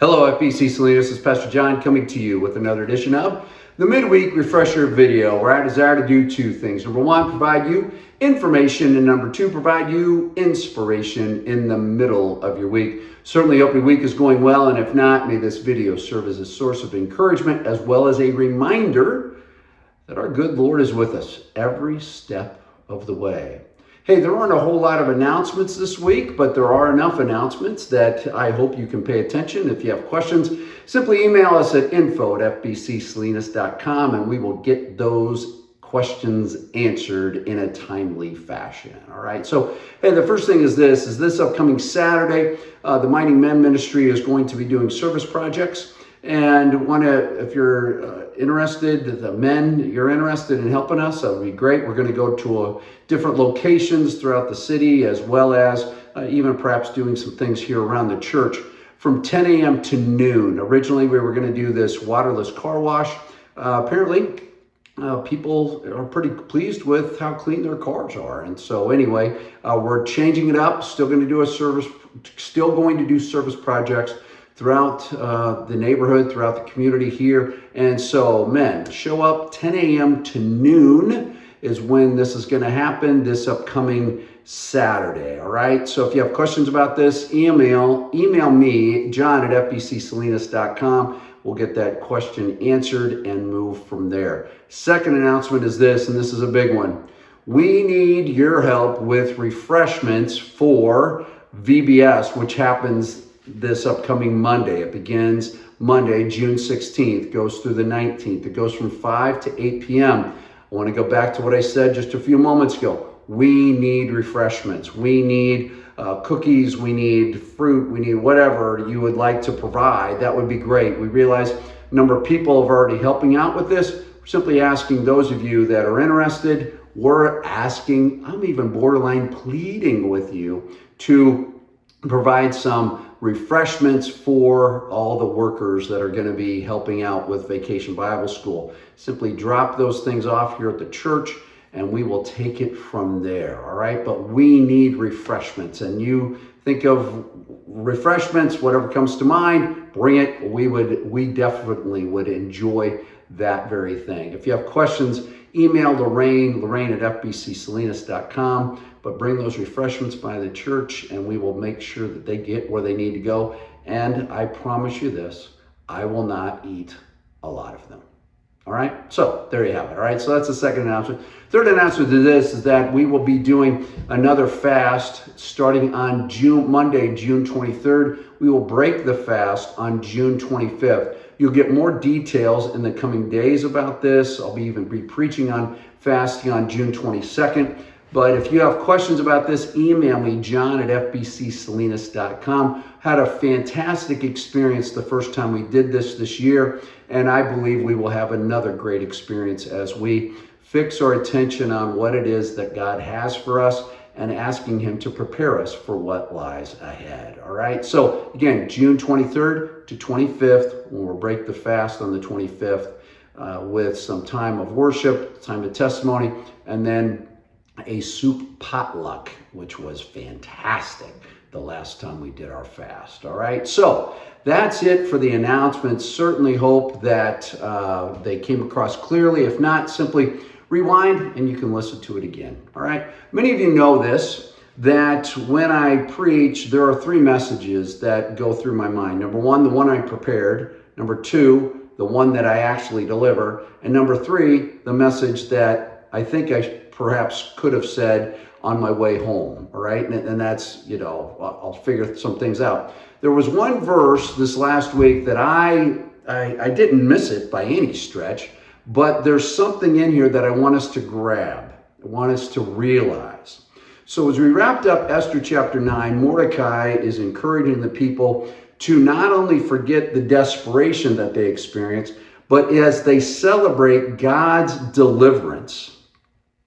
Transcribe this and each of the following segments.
Hello, FBC Salinas. This is Pastor John coming to you with another edition of the Midweek Refresher video, where I desire to do two things. Number one, provide you information, and number two, provide you inspiration in the middle of your week. Certainly hope your week is going well, and if not, may this video serve as a source of encouragement as well as a reminder that our good Lord is with us every step of the way. Hey, there aren't a whole lot of announcements this week, but there are enough announcements that I hope you can pay attention. If you have questions, simply email us at info@fbcsalinas.com and we will get those questions answered in a timely fashion. All right. So, hey, the first thing is this upcoming Saturday, the Mighty Men Ministry is going to be doing service projects. And if you're interested, the men, you're interested in helping us, that would be great. We're going to go to different locations throughout the city, as well as even perhaps doing some things here around the church from 10 a.m. to noon. Originally, we were going to do this waterless car wash. Apparently, people are pretty pleased with how clean their cars are. And so anyway, we're changing it up, still going to do service projects throughout the neighborhood, throughout the community here. And so, men, show up 10 a.m. to noon is when this is going to happen this upcoming Saturday. All right. So if you have questions about this, email me, John at fbcsalinas.com. We'll get that question answered and move from there. Second announcement is this, and this is a big one. We need your help with refreshments for VBS, which happens this upcoming Monday. It begins Monday, June 16th, goes through the 19th. It goes from 5 to 8 p.m. I want to go back to what I said just a few moments ago. We need refreshments. We need cookies. We need fruit. We need whatever you would like to provide. That would be great. We realize a number of people have already helping out with this. We're simply asking those of you that are interested, I'm even borderline pleading with you to provide some refreshments for all the workers that are going to be helping out with Vacation Bible School. Simply drop those things off here at the church and we will take it from there. All right. But we need refreshments, and you think of refreshments, whatever comes to mind, bring it. We definitely would enjoy that very thing. If you have questions, email Lorraine at fbcsalinas.com. But bring those refreshments by the church and we will make sure that they get where they need to go. And I promise you this, I will not eat a lot of them. All right. So there you have it. All right. So that's the second announcement. Third announcement to this is that we will be doing another fast starting on Monday, June 23rd. We will break the fast on June 25th. You'll get more details in the coming days about this. I'll even be preaching on fasting on June 22nd. But if you have questions about this, email me, John at fbcsalinas.com. Had a fantastic experience the first time we did this year, and I believe we will have another great experience as we fix our attention on what it is that God has for us and asking Him to prepare us for what lies ahead. All right. So again, June 23rd to 25th, when we'll break the fast on the 25th with some time of worship, time of testimony, and then a soup potluck, which was fantastic the last time we did our fast. All right. So that's it for the announcements. Certainly hope that they came across clearly. If not, simply rewind and you can listen to it again. All right. Many of you know this, that when I preach, there are three messages that go through my mind. Number one, the one I prepared. Number two, the one that I actually deliver. And number three, the message that I think I perhaps could have said on my way home. All right. And that's, I'll figure some things out. There was one verse this last week that I didn't miss it by any stretch, but there's something in here that I want us to grab. I want us to realize. So as we wrapped up Esther chapter 9, Mordecai is encouraging the people to not only forget the desperation that they experienced, but as they celebrate God's deliverance,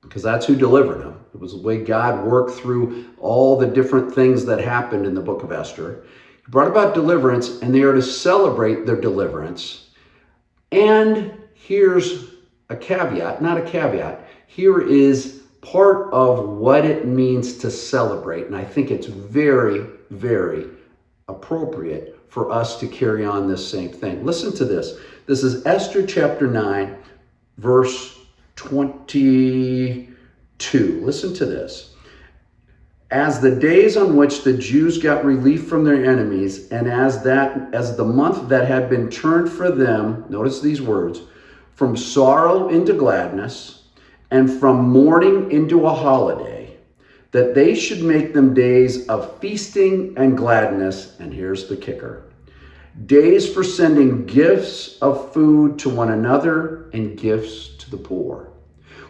because that's who delivered them. It was the way God worked through all the different things that happened in the book of Esther. He brought about deliverance, and they are to celebrate their deliverance. And here's a caveat, not a caveat. Here is part of what it means to celebrate. And I think it's very, very appropriate for us to carry on this same thing. Listen to this. This is Esther chapter 9, verse 22. Listen to this. As the days on which the Jews got relief from their enemies, and as the month that had been turned for them, notice these words, from sorrow into gladness, and from mourning into a holiday, that they should make them days of feasting and gladness. And here's the kicker: days for sending gifts of food to one another and gifts to the poor.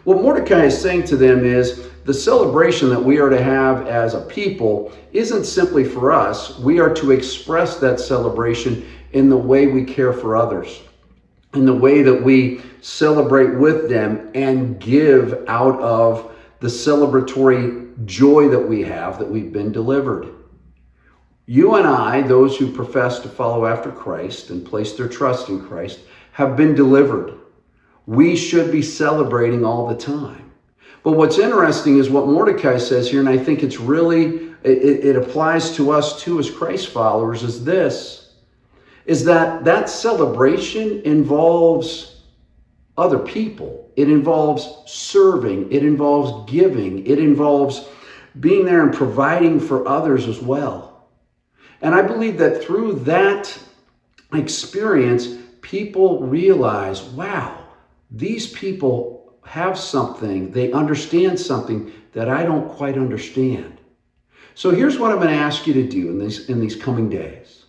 What Mordecai is saying to them is the celebration that we are to have as a people isn't simply for us. We are to express that celebration in the way we care for others, in the way that we celebrate with them and give out of the celebratory joy that we have that we've been delivered. You and I, those who profess to follow after Christ and place their trust in Christ, have been delivered. We should be celebrating all the time. But what's interesting is what Mordecai says here, and I think it's really, it applies to us too as Christ followers, is that celebration involves other people. It involves serving. It involves giving. It involves being there and providing for others as well. And I believe that through that experience, people realize, wow, these people have something, they understand something that I don't quite understand. So here's what I'm going to ask you to do in these coming days.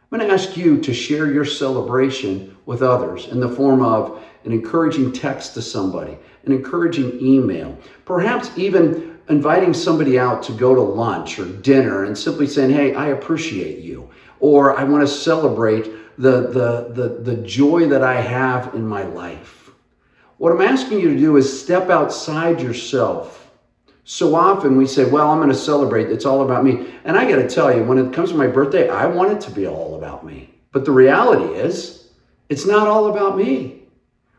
I'm going to ask you to share your celebration with others in the form of an encouraging text to somebody, an encouraging email, perhaps even inviting somebody out to go to lunch or dinner and simply saying, hey, I appreciate you, or I want to celebrate the joy that I have in my life. What I'm asking you to do is step outside yourself. So often we say, well, I'm going to celebrate. It's all about me. And I got to tell you, when it comes to my birthday, I want it to be all about me. But the reality is, it's not all about me.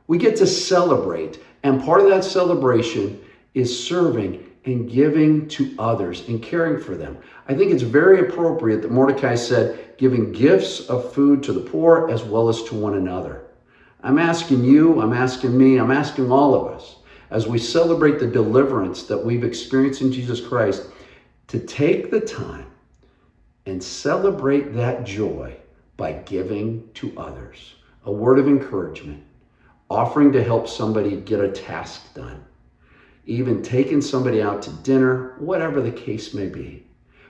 We get to celebrate. And part of that celebration is serving and giving to others and caring for them. I think it's very appropriate that Mordecai said, giving gifts of food to the poor as well as to one another. I'm asking you, I'm asking me, I'm asking all of us, as we celebrate the deliverance that we've experienced in Jesus Christ, to take the time and celebrate that joy by giving to others. A word of encouragement, offering to help somebody get a task done, even taking somebody out to dinner, whatever the case may be.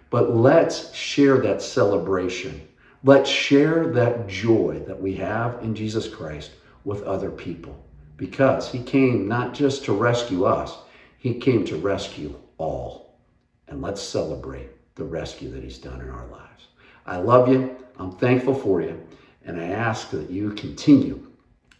But let's share that celebration. Let's share that joy that we have in Jesus Christ with other people, because he came not just to rescue us, he came to rescue all. And let's celebrate the rescue that he's done in our lives. I love you. I'm thankful for you. And I ask that you continue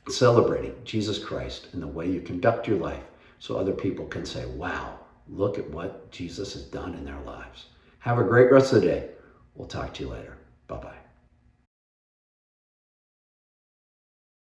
celebrating Jesus Christ in the way you conduct your life, so other people can say, wow, look at what Jesus has done in their lives. Have a great rest of the day. We'll talk to you later. Bye-bye.